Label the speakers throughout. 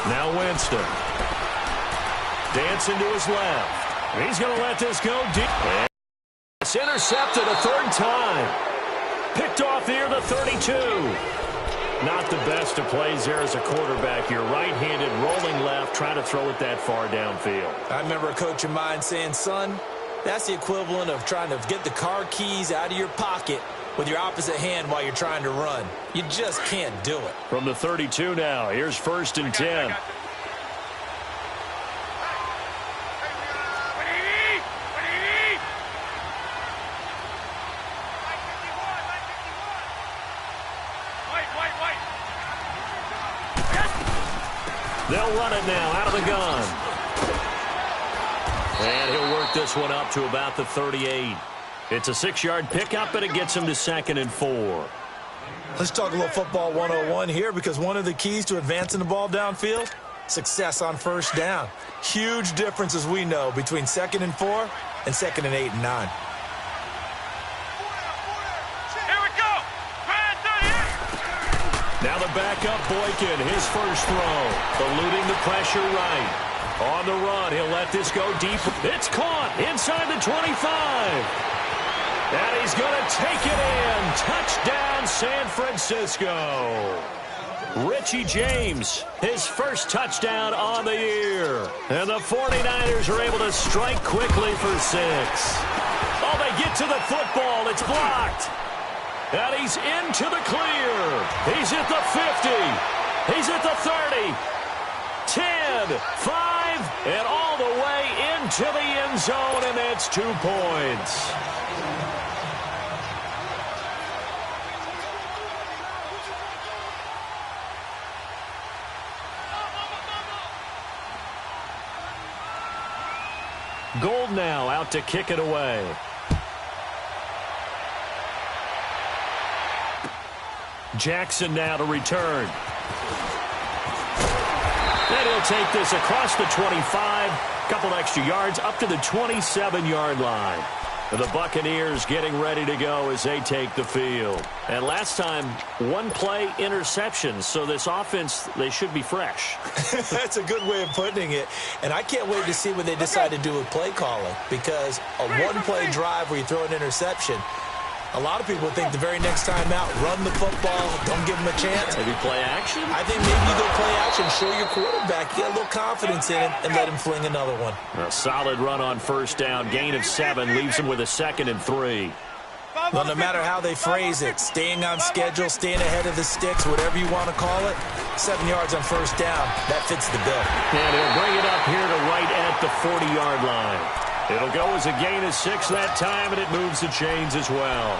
Speaker 1: Now Winston. Dancing to his left. He's going to let this go deep. And it's intercepted a third time. Picked off here, the 32. Not the best of plays there as a quarterback. You're right-handed, rolling left, trying to throw it that far downfield.
Speaker 2: I remember a coach of mine saying, son, that's the equivalent of trying to get the car keys out of your pocket with your opposite hand while you're trying to run. You just can't do it.
Speaker 1: From the 32 now, here's 1st and 10. They'll run it now out of the gun. And he'll work this one up to about the 38. It's a 6-yard pickup, and it gets him to 2nd and 4.
Speaker 2: Let's talk a little football 101 here, because one of the keys to advancing the ball downfield, success on first down. Huge difference, as we know, between 2nd and 4 and 2nd and 8 and 9.
Speaker 1: Now the backup Boykin, his first throw, eluding the pressure right. On the run, he'll let this go deep. It's caught inside the 25. And he's going to take it in. Touchdown, San Francisco. Richie James, his first touchdown on the year. And the 49ers are able to strike quickly for 6. Oh, they get to the football. It's blocked. And he's into the clear. He's at the 50. He's at the 30. 10, 5, and all the way into the end zone, and that's 2 points. Gold now out to kick it away. Jackson now to return. And he'll take this across the 25, couple extra yards up to the 27-yard line. The Buccaneers getting ready to go as they take the field. And last time, one play interception, so this offense, they should be fresh.
Speaker 2: That's a good way of putting it. And I can't wait to see what they decide to do with play calling, because a one-play drive where you throw an interception, a lot of people think the very next time out, run the football, don't give them a chance.
Speaker 1: Maybe play action?
Speaker 2: I think maybe you go play action, show your quarterback, get a little confidence in him, and let him fling another one.
Speaker 1: A solid run on first down, gain of 7, leaves him with a 2nd and 3.
Speaker 2: Well, no matter how they phrase it, staying on schedule, staying ahead of the sticks, whatever you want to call it, 7 yards on first down, that fits the bill.
Speaker 1: And he'll bring it up here to right at the 40-yard line. It'll go as a gain of 6 that time, and it moves the chains as well.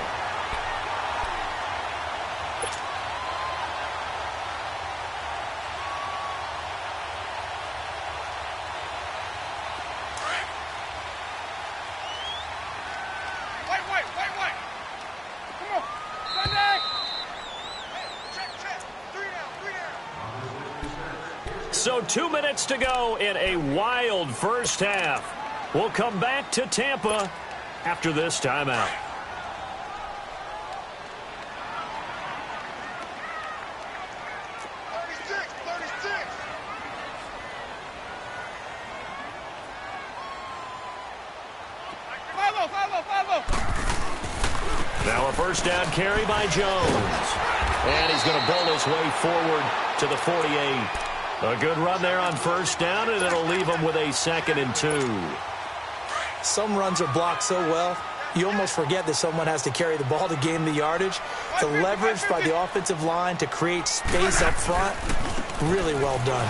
Speaker 1: So 2 minutes to go in a wild first half. We'll come back to Tampa after this timeout. Now a first down carry by Jones. And he's going to bowl his way forward to the 48. A good run there on first down, and it'll leave him with a 2nd and 2.
Speaker 2: Some runs are blocked so well, you almost forget that someone has to carry the ball to gain the yardage. The leverage by the offensive line to create space up front, really well done.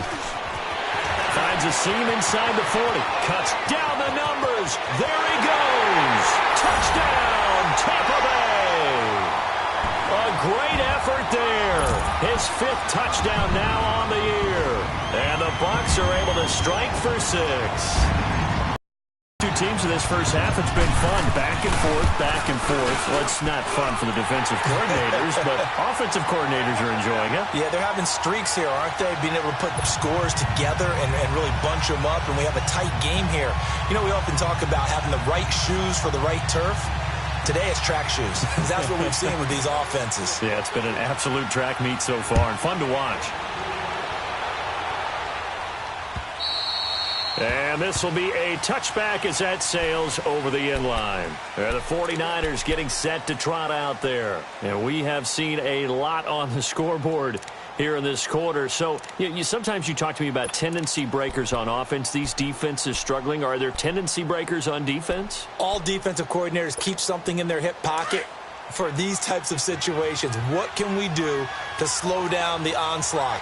Speaker 1: Finds a seam inside the 40. Cuts down the numbers. There he goes. Touchdown, Tampa Bay. A great effort there. His 5th touchdown now on the year. And the Bucs are able to strike for 6. Two teams in this first half, it's been fun. Back and forth, back and forth. Well, it's not fun for the defensive coordinators, but offensive coordinators are enjoying it.
Speaker 2: Yeah, they're having streaks here, aren't they? Being able to put scores together and really bunch them up, and we have a tight game here. You know, we often talk about having the right shoes for the right turf. Today it's track shoes. That's what we've seen with these offenses.
Speaker 1: Yeah, it's been an absolute track meet so far and fun to watch. And this will be a touchback as that sails over the end line. The 49ers getting set to trot out there. And we have seen a lot on the scoreboard here in this quarter. So sometimes you talk to me about tendency breakers on offense. These defenses struggling. Are there tendency breakers on defense?
Speaker 2: All defensive coordinators keep something in their hip pocket for these types of situations. What can we do to slow down the onslaught?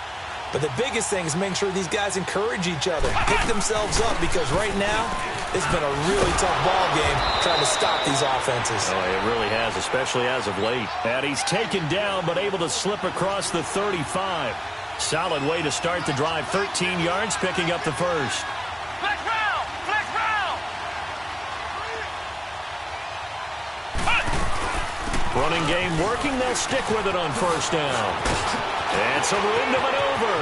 Speaker 2: But the biggest thing is making sure these guys encourage each other, pick themselves up, because right now it's been a really tough ball game trying to stop these offenses.
Speaker 1: Oh, it really has, especially as of late. And he's taken down but able to slip across the 35. Solid way to start the drive. 13 yards, picking up the first.
Speaker 3: Flex round! Flex round!
Speaker 1: Running game working. They'll stick with it on first down. And some room to maneuver.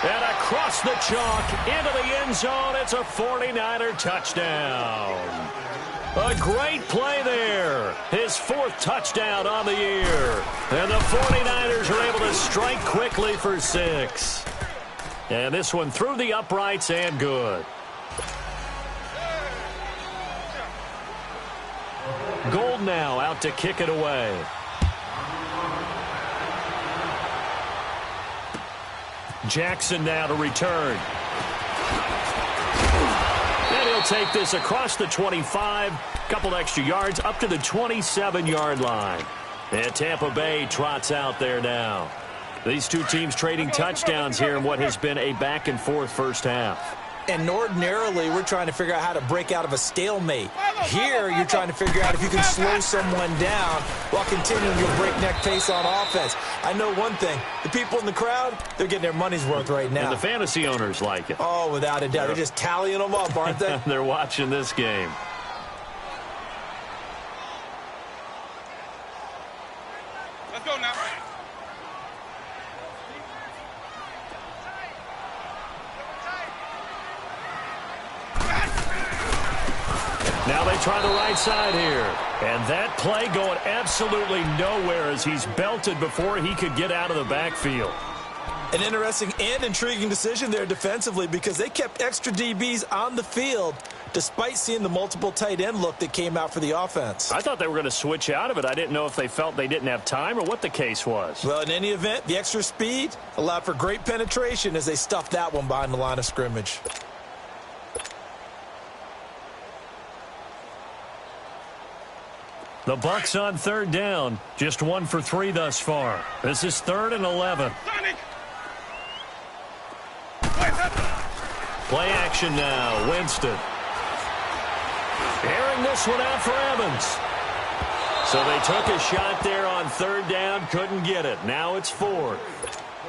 Speaker 1: And across the chalk into the end zone. It's a 49er touchdown. A great play there. His fourth touchdown on the year. And the 49ers are able to strike quickly for 6. And this one through the uprights and good. Gold now out to kick it away. Jackson now to return. And he'll take this across the 25. Couple extra yards up to the 27-yard line. And Tampa Bay trots out there now. These two teams trading touchdowns here in what has been a back-and-forth first half.
Speaker 2: And ordinarily, we're trying to figure out how to break out of a stalemate. Here, you're trying to figure out if you can slow someone down while continuing your breakneck pace on offense. I know one thing. The people in the crowd, they're getting their money's worth right now.
Speaker 1: And the fantasy owners like it.
Speaker 2: Oh, without a doubt. They're just tallying them up, aren't they?
Speaker 1: They're watching this game.
Speaker 3: Let's go now.
Speaker 1: Now they try the right side here. And that play going absolutely nowhere as he's belted before he could get out of the backfield.
Speaker 2: An interesting and intriguing decision there defensively, because they kept extra DBs on the field despite seeing the multiple tight end look that came out for the offense.
Speaker 1: I thought they were going to switch out of it. I didn't know if they felt they didn't have time or what the case was.
Speaker 2: Well, in any event, the extra speed allowed for great penetration as they stuffed that one behind the line of scrimmage.
Speaker 1: The Bucs on third down. Just 1 for 3 thus far. This is 3rd and 11. Play action now. Winston. Airing this one out for Evans. So they took a shot there on third down. Couldn't get it. Now it's 4th.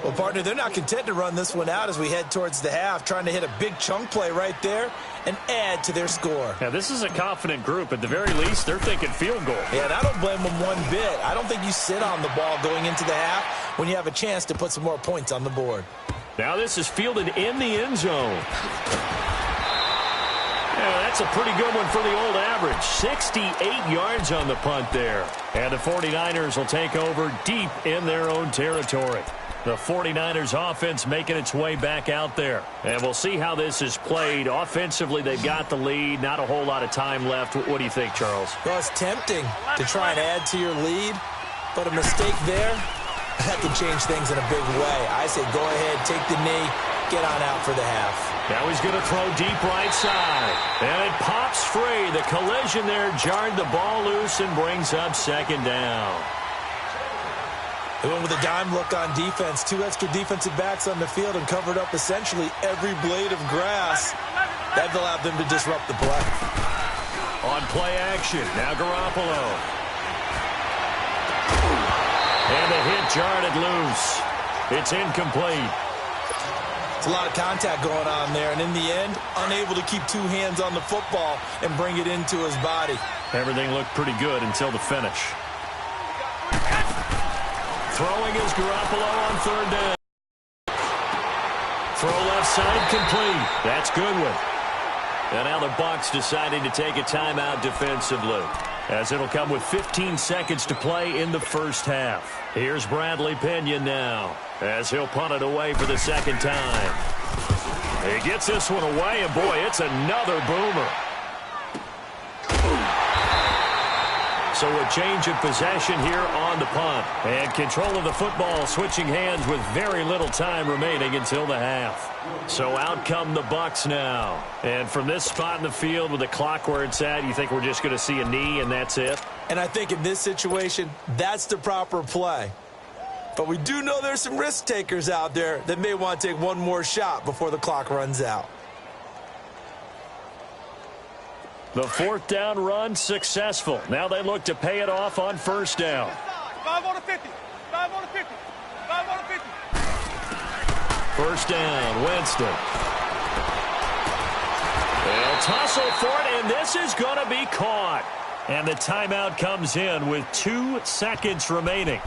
Speaker 2: Well, partner, they're not content to run this one out as we head towards the half, trying to hit a big chunk play right there and add to their score.
Speaker 1: Now, this is a confident group. At the very least, they're thinking field goal.
Speaker 2: Yeah, and I don't blame them one bit. I don't think you sit on the ball going into the half when you have a chance to put some more points on the board.
Speaker 1: Now this is fielded in the end zone. Yeah, that's a pretty good one for the old average. 68 yards on the punt there. And the 49ers will take over deep in their own territory. The 49ers offense making its way back out there. And we'll see how this is played. Offensively, they've got the lead. Not a whole lot of time left. What do you think, Charles?
Speaker 2: Well, it's tempting to try and add to your lead, but a mistake there, that can change things in a big way. I say go ahead, take the knee, get on out for the half.
Speaker 1: Now he's going to throw deep right side. And it pops free. The collision there jarred the ball loose and brings up 2nd down.
Speaker 2: They went with a dime look on defense. 2 extra defensive backs on the field and covered up essentially every blade of grass. That allowed them to disrupt the play.
Speaker 1: On play action, now Garoppolo. And the hit jarred it loose. It's incomplete.
Speaker 2: It's a lot of contact going on there, and in the end, unable to keep 2 hands on the football and bring it into his body.
Speaker 1: Everything looked pretty good until the finish. Throwing is Garoppolo on third down. Throw left side complete. That's Goodwin. And now the Bucs deciding to take a timeout defensively, as it'll come with 15 seconds to play in the first half. Here's Bradley Pinion now. as he'll punt it away for the second time. He gets this one away, and boy, it's another boomer. So a change of possession here on the punt. And control of the football switching hands with very little time remaining until the half. So out come the Bucs now. And from this spot in the field with the clock where it's at, you think we're just going to see a knee and that's it?
Speaker 2: And I think in this situation, that's the proper play. But we do know there's some risk takers out there that may want to take one more shot before the clock runs out.
Speaker 1: The fourth down run successful. Now they look to pay it off on first down.
Speaker 3: 5 on the 50. 5 on the 50. 5 on the 50.
Speaker 1: First down, Winston. They'll tussle for it, and this is going to be caught. And the timeout comes in with 2 seconds remaining.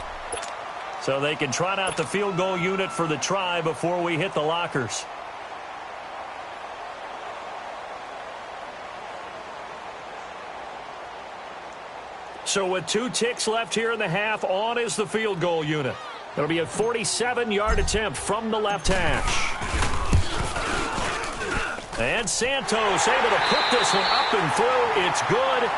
Speaker 1: So they can trot out the field goal unit for the try before we hit the lockers. So with 2 ticks left here in the half, on is the field goal unit. It'll be a 47-yard attempt from the left hash. And Santos able to put this one up and through. It's good.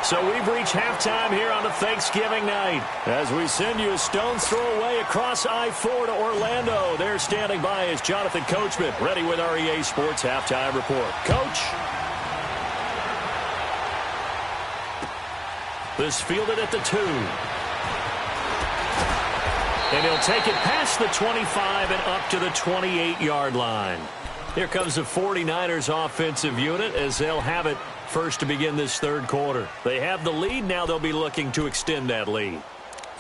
Speaker 1: So we've reached halftime here on a Thanksgiving night. As we send you a stone's throw away across I-4 to Orlando. There standing by is Jonathan Coachman, ready with our EA Sports Halftime Report. Coach? This fielded at the 2. And he'll take it past the 25 and up to the 28-yard line. Here comes the 49ers offensive unit as they'll have it first to begin this third quarter. They have the lead. Now they'll be looking to extend that lead.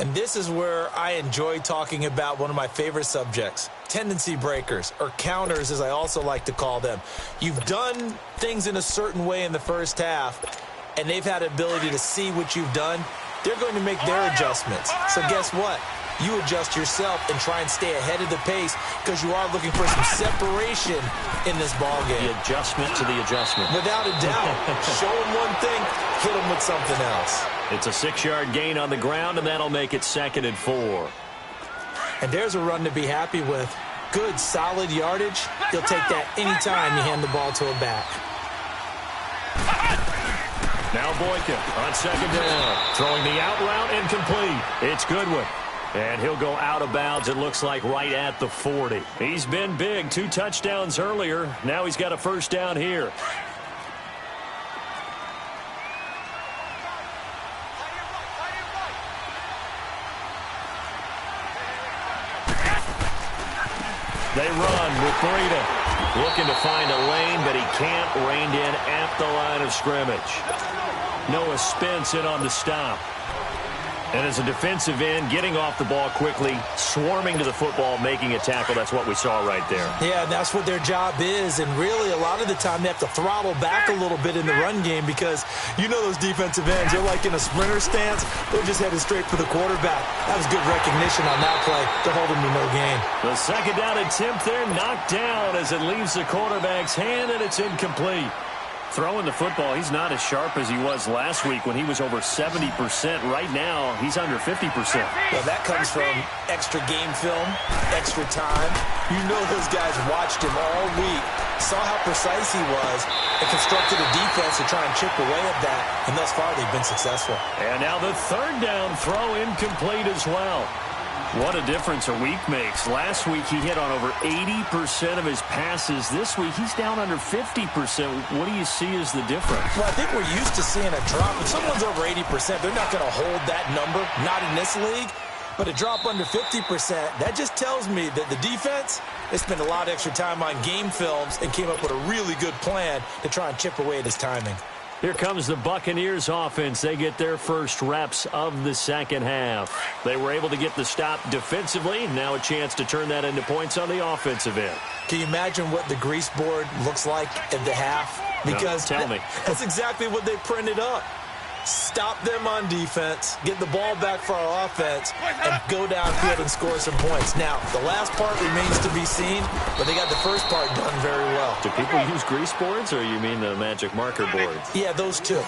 Speaker 2: And this is where I enjoy talking about one of my favorite subjects, tendency breakers, or counters as I also like to call them. You've done things in a certain way in the first half, and they've had the ability to see what you've done. They're going to make their adjustments. So guess what? You adjust yourself and try and stay ahead of the pace because you are looking for some separation in this ball game.
Speaker 1: The adjustment to the adjustment.
Speaker 2: Without a doubt. Show them one thing, hit them with something else.
Speaker 1: It's a 6-yard gain on the ground, and that'll make it 2nd and 4.
Speaker 2: And there's a run to be happy with. Good, solid yardage. You'll take that anytime you hand the ball to a back.
Speaker 1: Now Boykin on 2nd down. Throwing the out route incomplete. It's Goodwin. And he'll go out of bounds, it looks like, right at the 40. He's been big. 2 touchdowns earlier. Now he's got a first down here. They run with Breida. Looking to find a lane, but he can't. Reined in at the line of scrimmage. Noah Spence in on the stop. And as a defensive end, getting off the ball quickly, swarming to the football, making a tackle. That's what we saw right there.
Speaker 2: Yeah, and that's what their job is. And really, a lot of the time, they have to throttle back a little bit in the run game because you know those defensive ends, they're like in a sprinter stance. They're just headed straight for the quarterback. That was good recognition on that play to hold him to no gain.
Speaker 1: The second down attempt there knocked down as it leaves the quarterback's hand, and it's incomplete. Throwing the football, he's not as sharp as he was last week when he was over 70%. Right now, he's under 50%.
Speaker 2: Well, that comes from extra game film, extra time. You know those guys watched him all week, saw how precise he was, and constructed a defense to try and chip away at that. And thus far, they've been successful.
Speaker 1: And now the third down throw incomplete as well. What a difference a week makes. Last week, he hit on over 80% of his passes. This week, he's down under 50%. What do you see as the difference?
Speaker 2: Well, I think we're used to seeing a drop. If someone's over 80%, they're not going to hold that number, not in this league. But a drop under 50%, that just tells me that the defense, they spent a lot of extra time on game films and came up with a really good plan to try and chip away at his timing.
Speaker 1: Here comes the Buccaneers offense. They get their first reps of the second half. They were able to get the stop defensively. Now a chance to turn that into points on the offensive end.
Speaker 2: Can you imagine what the grease board looks like at the half? Because
Speaker 1: no, tell me.
Speaker 2: That's exactly what they printed up. Stop them on defense, get the ball back for our offense, and go downfield and score some points. Now, the last part remains to be seen, but they got the first part done very well.
Speaker 1: Do people use grease boards, or you mean the magic marker boards?
Speaker 2: Yeah, those two.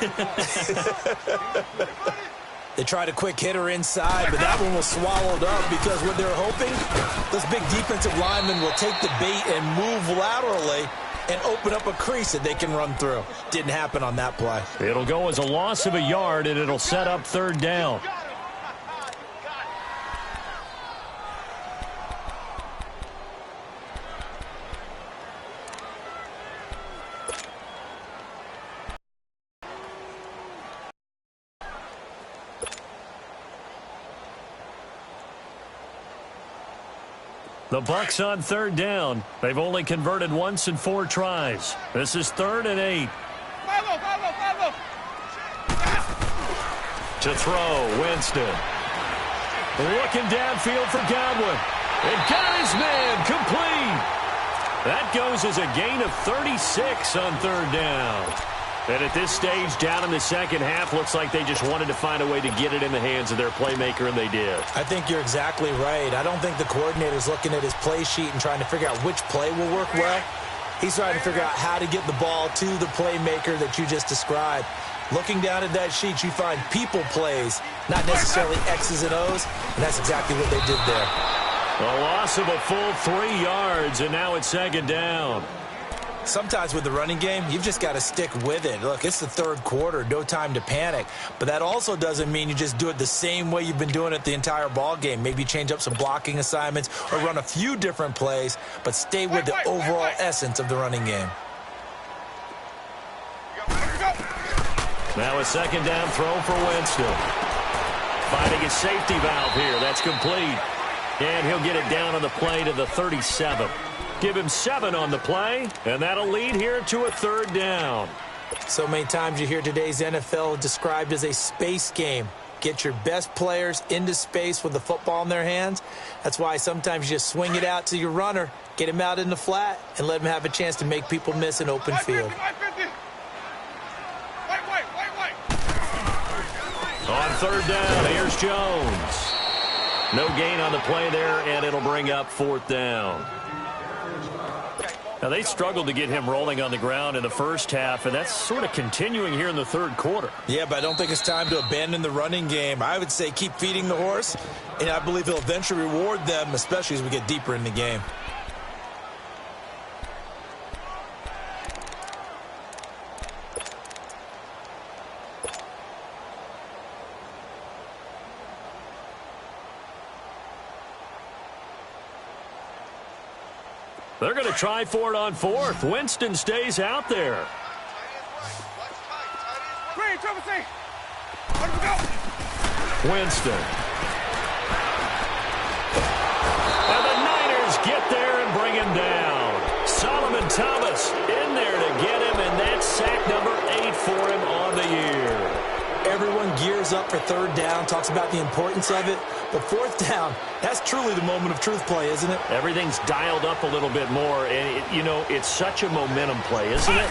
Speaker 2: They tried a quick hitter inside, but that one was swallowed up because what they're hoping, this big defensive lineman will take the bait and move laterally and open up a crease that they can run through. Didn't happen on that play.
Speaker 1: It'll go as a loss of a yard, and it'll set up third down. The Bucs on third down. They've only converted once in 4 tries. This is 3rd and 8. To throw, Winston. Looking downfield for Godwin. And got his man complete. That goes as a gain of 36 on third down. And at this stage, down in the second half, looks like they just wanted to find a way to get it in the hands of their playmaker, and they did.
Speaker 2: I think you're exactly right. I don't think the coordinator's looking at his play sheet and trying to figure out which play will work well. He's trying to figure out how to get the ball to the playmaker that you just described. Looking down at that sheet, you find people plays, not necessarily X's and O's, and that's exactly what they did there.
Speaker 1: A loss of a full 3 yards, and now it's second down.
Speaker 2: Sometimes with the running game, you've just got to stick with it. Look, it's the third quarter, no time to panic. But that also doesn't mean you just do it the same way you've been doing it the entire ball game. Maybe change up some blocking assignments or run a few different plays, but stay with the overall essence of the running game.
Speaker 1: Now a second down throw for Winston. Finding his safety valve here. That's complete. And he'll get it down on the play to the 37. Give him 7 on the play, and that'll lead here to a third down.
Speaker 2: So many times you hear today's NFL described as a space game. Get your best players into space with the football in their hands. That's why sometimes you just swing it out to your runner, get him out in the flat, and let him have a chance to make people miss an open field.
Speaker 1: On third down, here's Jones. No gain on the play there, and it'll bring up 4th down. Now, they struggled to get him rolling on the ground in the first half, and that's sort of continuing here in the third quarter.
Speaker 2: Yeah, but I don't think it's time to abandon the running game. I would say keep feeding the horse, and I believe he'll eventually reward them, especially as we get deeper in the game.
Speaker 1: They're going to try for it on 4th. Winston stays out there. Winston. And the Niners get there and bring him down. Solomon Thomas in there to get him, and that's sack number 8 for him on the year.
Speaker 2: Everyone gears up for third down, talks about the importance of it. But 4th down, that's truly the moment of truth play, isn't it?
Speaker 1: Everything's dialed up a little bit more. And, it's such a momentum play, isn't it?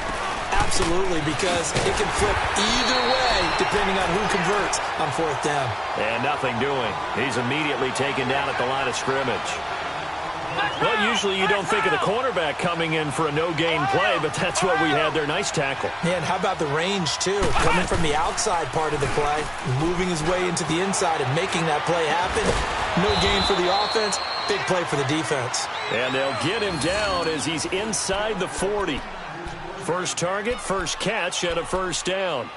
Speaker 2: Absolutely, because it can flip either way depending on who converts on 4th down.
Speaker 1: And nothing doing. He's immediately taken down at the line of scrimmage. Well, usually you don't think of the cornerback coming in for a no-gain play, but that's what we had there. Nice tackle.
Speaker 2: Yeah, and how about the range, too? Coming from the outside part of the play, moving his way into the inside and making that play happen. No gain for the offense, big play for the defense.
Speaker 1: And they'll get him down as he's inside the 40. First target, first catch, and a 1st down.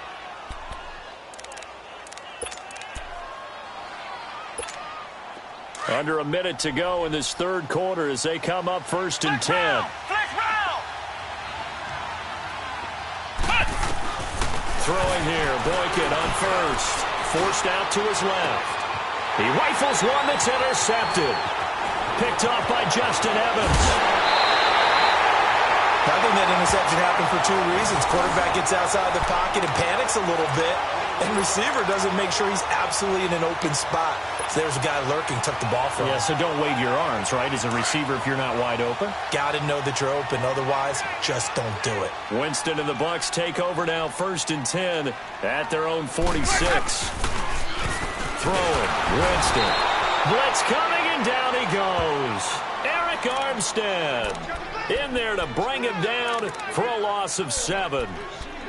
Speaker 1: Under a minute to go in this third quarter as they come up 1st and 10. Throwing here, Boykin on 1st. Forced out to his left. He rifles one that's intercepted. Picked off by Justin Evans.
Speaker 2: I think that interception happened for 2 reasons. Quarterback gets outside the pocket and panics a little bit. And receiver doesn't make sure he's absolutely in an open spot. So there's a guy lurking, took the ball from him.
Speaker 1: Yeah, so don't wave your arms, right, as a receiver if you're not wide open.
Speaker 2: Got to know that you're open. Otherwise, just don't do it.
Speaker 1: Winston and the Bucs take over now 1st and 10 at their own 46. Throwing, Winston. Blitz coming, and down he goes. Eric Armstead in there to bring him down for a loss of 7.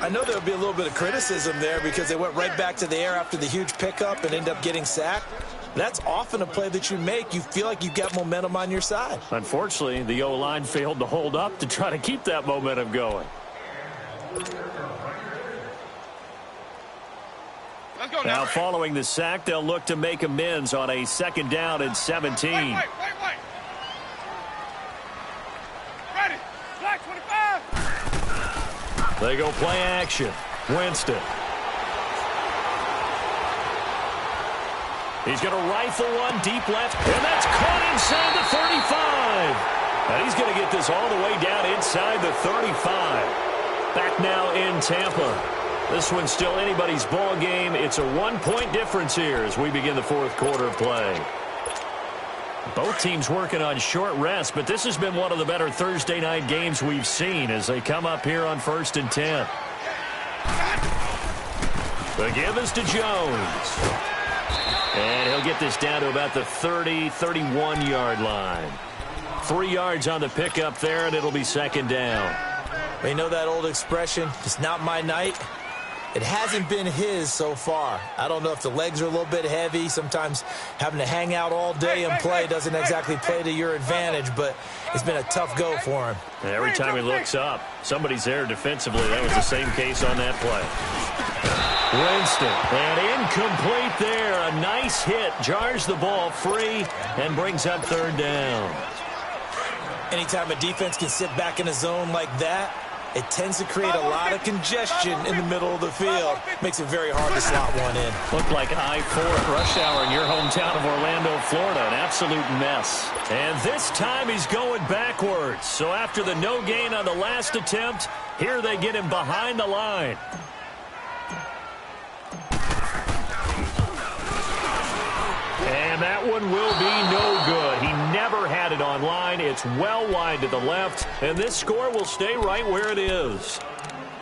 Speaker 2: I know there'll be a little bit of criticism there because they went right back to the air after the huge pickup and ended up getting sacked. That's often a play that you make. You feel like you've got momentum on your side.
Speaker 1: Unfortunately, the O-line failed to hold up to try to keep that momentum going.
Speaker 3: Let's go
Speaker 1: Now, following the sack, they'll look to make amends on a 2nd down and 17.
Speaker 3: Wait. Ready. Black 25.
Speaker 1: They go play action. Winston. He's going to rifle one deep left, and that's caught inside the 35. And he's going to get this all the way down inside the 35. Back now in Tampa. This one's still anybody's ball game. It's a 1-point difference here as we begin the 4th quarter of play. Both teams working on short rest, but this has been one of the better Thursday night games we've seen as they come up here on 1st and 10. The give is to Jones. And he'll get this down to about the 30, 31-yard line. 3 yards on the pickup there, and it'll be 2nd down.
Speaker 2: You know that old expression, it's not my night? It hasn't been his so far. I don't know if the legs are a little bit heavy. Sometimes having to hang out all day and play doesn't exactly play to your advantage, but it's been a tough go for him.
Speaker 1: And every time he looks up, somebody's there defensively. That was the same case on that play. Winston, and incomplete there. A nice hit, jars the ball free, and brings up 3rd down.
Speaker 2: Anytime a defense can sit back in a zone like that, it tends to create a lot of congestion in the middle of the field. Makes it very hard to slot one in.
Speaker 1: Looked like I-4 at rush hour in your hometown of Orlando, Florida. An absolute mess. And this time he's going backwards. So after the no gain on the last attempt, here they get him behind the line. And that one will be no good. He never had it on line. It's well wide to the left, and this score will stay right where it is.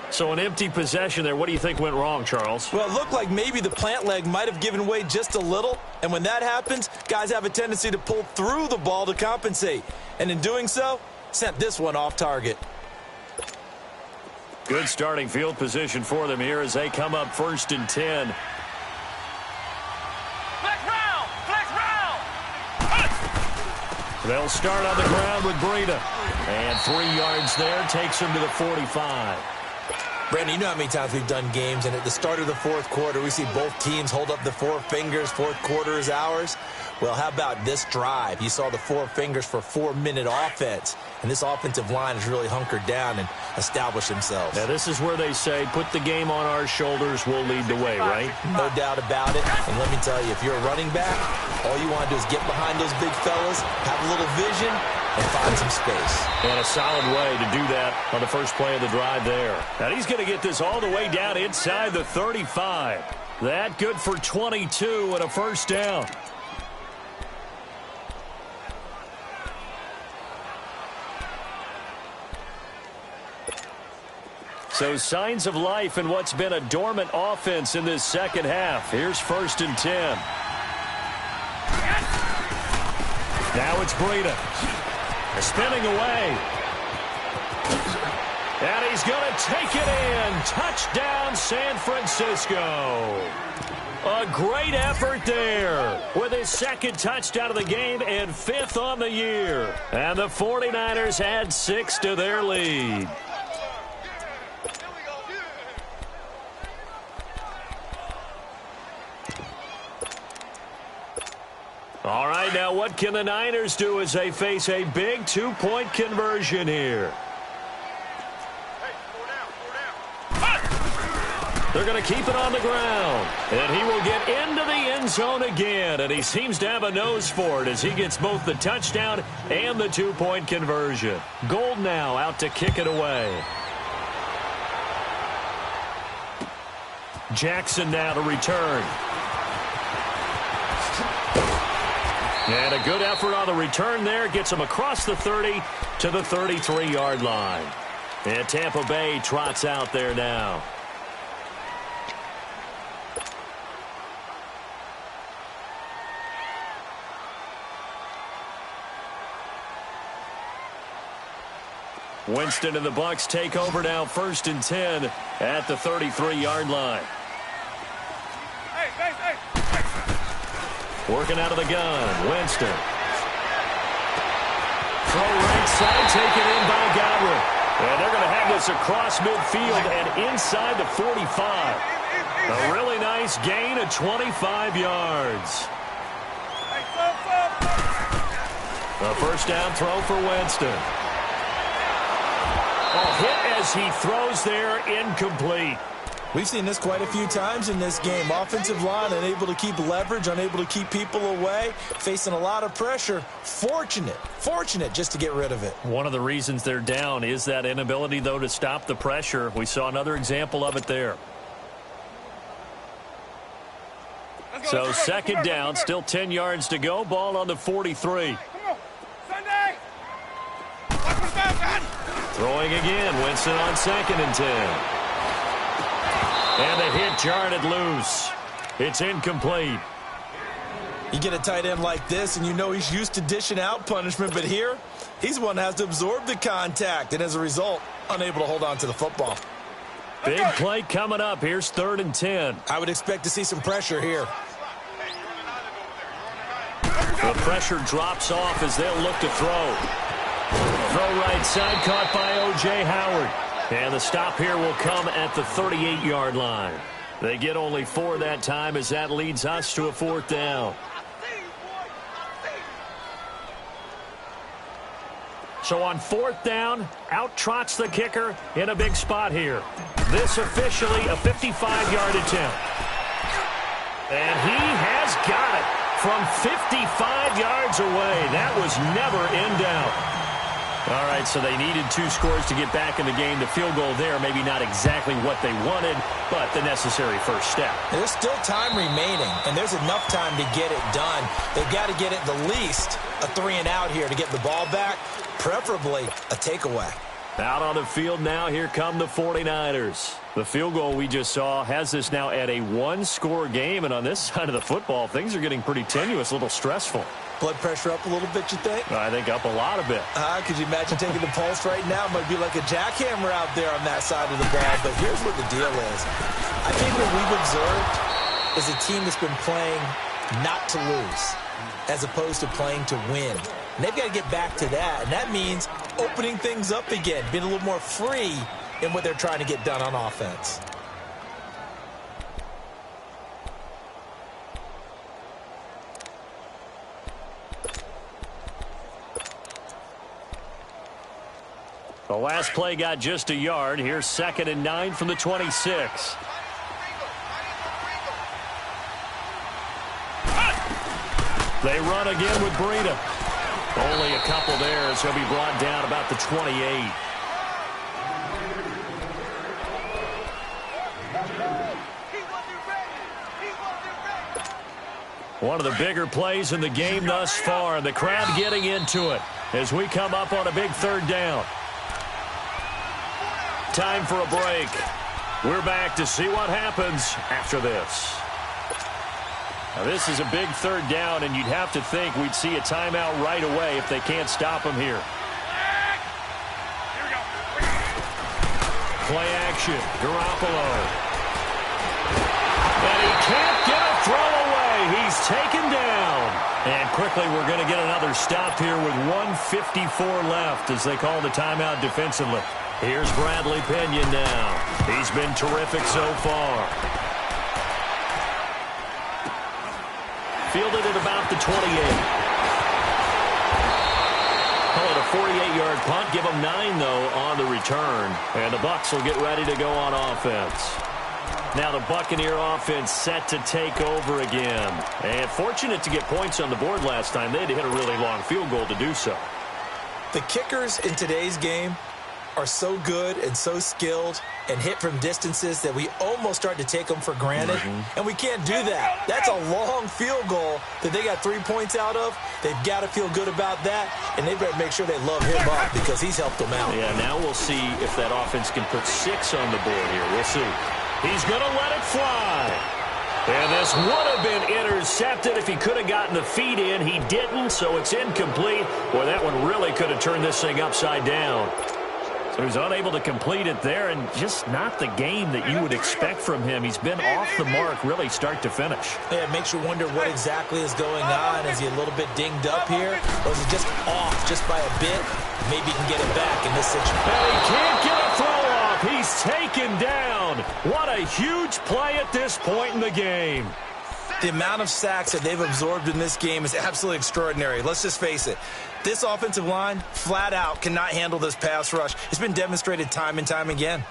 Speaker 1: So an empty possession there. What do you think went wrong, Charles?
Speaker 2: Well, it looked like maybe the plant leg might have given way just a little, and when that happens, guys have a tendency to pull through the ball to compensate, and in doing so, sent this one off target.
Speaker 1: Good starting field position for them here as they come up 1st and 10. They'll start on the ground with Breida. And 3 yards there takes him to the 45.
Speaker 2: Brandon, you know how many times we've done games, and at the start of the 4th quarter, we see both teams hold up the 4 fingers, 4th quarter is ours. Well, how about this drive? You saw the 4 fingers for 4-minute offense, and this offensive line has really hunkered down and established themselves.
Speaker 1: Now, this is where they say, put the game on our shoulders, we'll lead the way, right?
Speaker 2: No doubt about it. And let me tell you, if you're a running back, all you want to do is get behind those big fellas, have a little vision, and find some space. And
Speaker 1: a solid way to do that on the first play of the drive there. And he's going to get this all the way down inside the 35. That good for 22 and a 1st down. So signs of life in what's been a dormant offense in this 2nd half. Here's 1st and 10. Now it's Breida. Spinning away. And he's going to take it in. Touchdown, San Francisco. A great effort there with his 2nd touchdown of the game and 5th on the year. And the 49ers add 6 to their lead. All right, now what can the Niners do as they face a big 2-point conversion here? They're going to keep it on the ground. And he will get into the end zone again. And he seems to have a nose for it as he gets both the touchdown and the 2-point conversion. Gold now out to kick it away. Jackson now to return. And a good effort on the return there. Gets him across the 30 to the 33-yard line. And Tampa Bay trots out there now. Winston and the Bucs take over now, 1st and 10 at the 33-yard line. Working out of the gun, Winston. Throw right side, taken in by Godwin. And they're going to have this across midfield and inside the 45. A really nice gain of 25 yards. A first down throw for Winston. Hit as he throws there, incomplete.
Speaker 2: We've seen this quite a few times in this game. Offensive line unable to keep leverage, unable to keep people away, facing a lot of pressure. Fortunate just to get rid of it.
Speaker 1: One of the reasons they're down is that inability, though, to stop the pressure. We saw another example of it there. So 2nd down, still 10 yards to go. Ball on the 43. Throwing again, Winston on 2nd and 10. And the hit jarred it loose. It's incomplete.
Speaker 2: You get a tight end like this, and you know he's used to dishing out punishment, but here, he's one that has to absorb the contact, and as a result, unable to hold on to the football.
Speaker 1: Big play coming up. Here's 3rd and 10.
Speaker 2: I would expect to see some pressure here.
Speaker 1: The pressure drops off as they'll look to throw. Throw right side, caught by O.J. Howard. And the stop here will come at the 38-yard line. They get only 4 that time as that leads us to a 4th down. So on 4th down, out trots the kicker in a big spot here. This officially a 55-yard attempt. And he has got it from 55 yards away. That was never in doubt. All right, so they needed 2 scores to get back in the game. The field goal there, maybe not exactly what they wanted, but the necessary first step.
Speaker 2: There's still time remaining, and there's enough time to get it done. They've got to get at the least a 3-and-out here to get the ball back, preferably a takeaway.
Speaker 1: Out on the field now, here come the 49ers. The field goal we just saw has this now at a 1-score game, and on this side of the football, things are getting pretty tenuous, a little stressful.
Speaker 2: Blood pressure up a little bit, you think?
Speaker 1: I think up a lot of it.
Speaker 2: Could you imagine taking the pulse right now? It might be like a jackhammer out there on that side of the ball, but here's what the deal is. I think what we've observed is a team that's been playing not to lose as opposed to playing to win. And they've got to get back to that, and that means opening things up again, being a little more free in what they're trying to get done on offense.
Speaker 1: The last play got just a yard. Here's 2nd and 9 from the 26. They run again with Breida. Only a couple there, so he'll be brought down about the 28. One of the bigger plays in the game thus far, and the crowd getting into it as we come up on a big 3rd down. Time for a break. We're back to see what happens after this. Now, this is a big 3rd down, and you'd have to think we'd see a timeout right away if they can't stop him here. Play action. Garoppolo. And he can't get a throw away. He's taken down. And quickly we're going to get another stop here with 1:54 left as they call the timeout defensively. Here's Bradley Pinion now. He's been terrific so far. Fielded at about the 28. Call it a 48-yard punt. Give them 9, though, on the return. And the Bucs will get ready to go on offense. Now the Buccaneer offense set to take over again. And fortunate to get points on the board last time. They had to hit a really long field goal to do so.
Speaker 2: The kickers in today's game are so good and so skilled and hit from distances that we almost start to take them for granted. And we can't do that. That's a long field goal that they got 3 points out of. They've got to feel good about that, and they've got to make sure they love him up because he's helped them out.
Speaker 1: Yeah, now we'll see if that offense can put 6 on the board here. We'll see. He's going to let it fly. And this would have been intercepted if he could have gotten the feet in. He didn't, so it's incomplete. Boy, that one really could have turned this thing upside down. So he's unable to complete it there, and just not the game that you would expect from him. He's been off the mark really start to finish.
Speaker 2: Yeah, it makes you wonder what exactly is going on. Is he a little bit dinged up here? Or is he just off just by a bit? Maybe he can get it back in this situation.
Speaker 1: And he can't get a throw off. He's taken down. What a huge play at this point in the game.
Speaker 2: The amount of sacks that they've absorbed in this game is absolutely extraordinary. Let's just face it. This offensive line, flat out, cannot handle this pass rush. It's been demonstrated time and time again.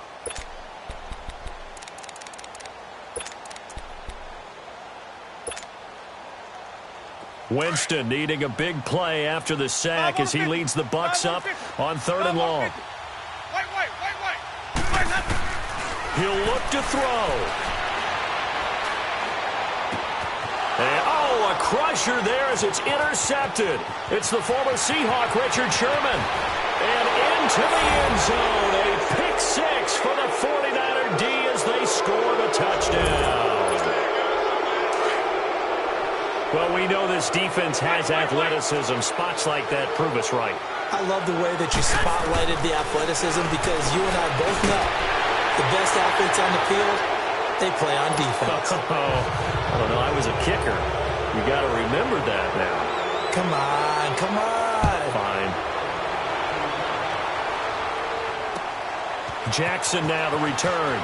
Speaker 1: Winston needing a big play after the sack as he leads the Bucs up on 3rd and long. He'll look to throw. And, oh, a crusher there as it's intercepted. It's the former Seahawk, Richard Sherman. And into the end zone, a pick six for the 49er D as they scored a touchdown. Well, we know this defense has athleticism. Spots like that prove us right.
Speaker 2: I love the way that you spotlighted the athleticism because you and I both know the best athletes on the field, they play on defense.
Speaker 1: I don't know. I was a kicker. You got to remember that now.
Speaker 2: Come on, come on.
Speaker 1: Fine. Jackson now to return.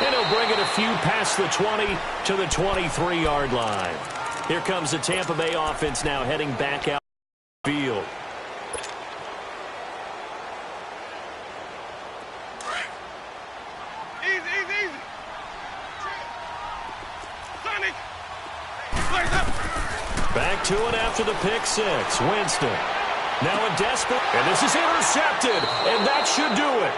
Speaker 1: And he'll bring it a few past the 20 to the 23-yard line. Here comes the Tampa Bay offense now heading back out the field. Back to it after the pick six. Winston. Now a desperate. And this is intercepted. And that should do it.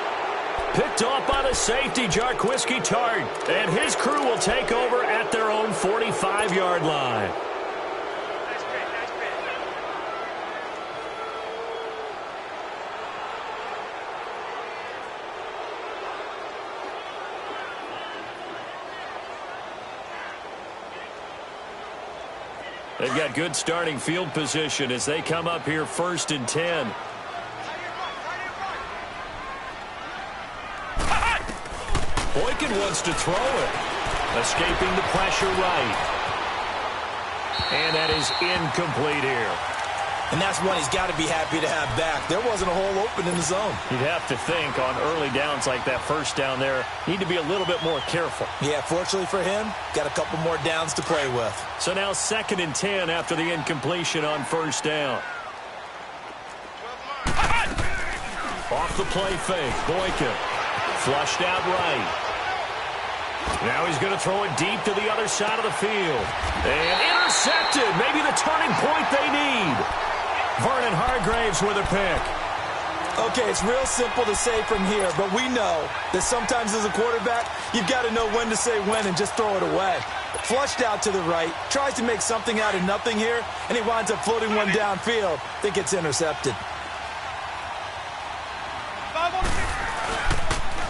Speaker 1: Picked off by the safety, Jarquiski Tart. And his crew will take over at their own 45-yard line. They've got good starting field position as they come up here 1st and 10. Boykin wants to throw it. Escaping the pressure right. And that is incomplete here.
Speaker 2: And that's one he's got to be happy to have back. There wasn't a hole open in the zone.
Speaker 1: You'd have to think on early downs like that first down there, need to be a little bit more careful.
Speaker 2: Yeah, fortunately for him, got a couple more downs to play with.
Speaker 1: So now 2nd and 10 after the incompletion on 1st down. Off the play fake, Boykin. Flushed out right. Now he's going to throw it deep to the other side of the field. And intercepted. Maybe the turning point they need. Vernon Hargraves with a pick.
Speaker 2: Okay, it's real simple to say from here, but we know that sometimes as a quarterback, you've got to know when to say when and just throw it away. Flushed out to the right, tries to make something out of nothing here, and he winds up floating one downfield that gets intercepted.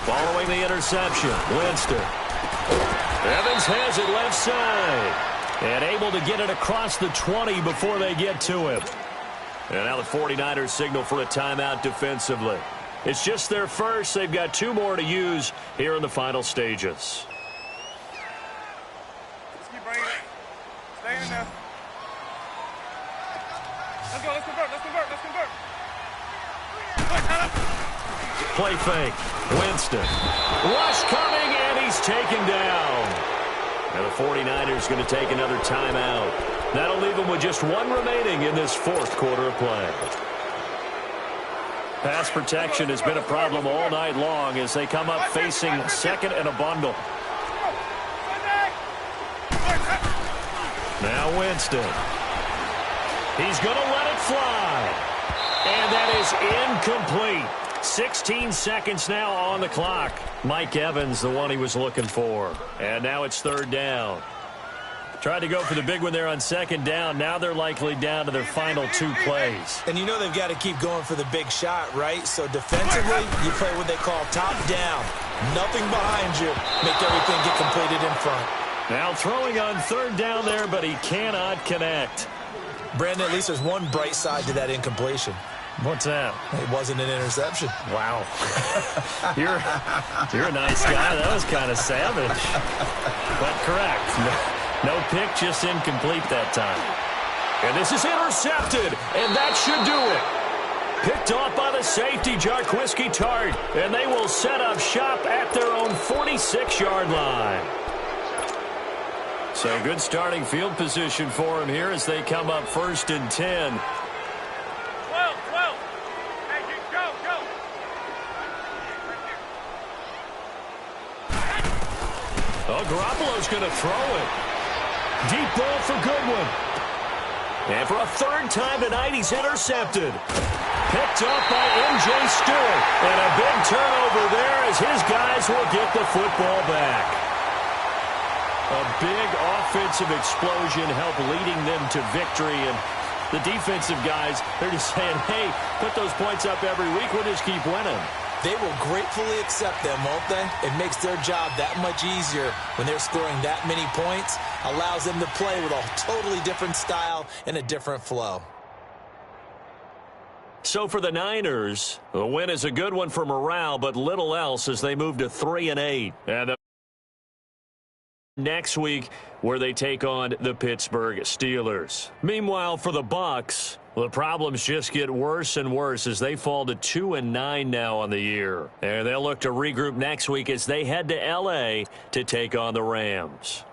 Speaker 1: Following the interception, Winston. Evans has it left side. And able to get it across the 20 before they get to him. And now the 49ers signal for a timeout defensively. It's just their first. They've got 2 more to use here in the final stages.
Speaker 3: Let's keep bringing it. Stay in there. Let's go. Let's convert. Let's convert. Let's convert.
Speaker 1: Play fake. Winston. Rush coming, and he's taken down. And the 49ers going to take another timeout. That'll leave them with just 1 remaining in this 4th quarter of play. Pass protection has been a problem all night long as they come up facing 2nd and a bundle. Now Winston. He's going to let it fly. And that is incomplete. 16 seconds now on the clock. Mike Evans, the one he was looking for. And now it's 3rd down. Tried to go for the big one there on 2nd down. Now they're likely down to their final 2 plays.
Speaker 2: And you know they've got to keep going for the big shot, right? So defensively, you play what they call top down. Nothing behind you. Make everything get completed in front.
Speaker 1: Now throwing on 3rd down there, but he cannot connect.
Speaker 2: Brandon, at least there's one bright side to that incompletion.
Speaker 1: What's that?
Speaker 2: It wasn't an interception.
Speaker 1: Wow. You're a nice guy. That was kind of savage. But correct. No pick, just incomplete that time. And this is intercepted, and that should do it. Picked off by the safety, Jarquiski Tart, and they will set up shop at their own 46-yard line. So good starting field position for him here as they come up 1st and 10.
Speaker 3: 12. Hey, go.
Speaker 1: Oh, Garoppolo's going to throw it. Deep ball for Goodwin. And for a 3rd time tonight, he's intercepted. Picked up by M.J. Stewart. And a big turnover there as his guys will get the football back. A big offensive explosion helped leading them to victory. And the defensive guys, they're just saying, hey, put those points up every week. We'll just keep winning.
Speaker 2: They will gratefully accept them, won't they? It makes their job that much easier when they're scoring that many points. Allows them to play with a totally different style and a different flow.
Speaker 1: So for the Niners, the win is a good one for morale, but little else as they move to 3-8. And next week, where they take on the Pittsburgh Steelers. Meanwhile, for the Bucs, the problems just get worse and worse as they fall to 2-9 now on the year. And they'll look to regroup next week as they head to L.A. to take on the Rams.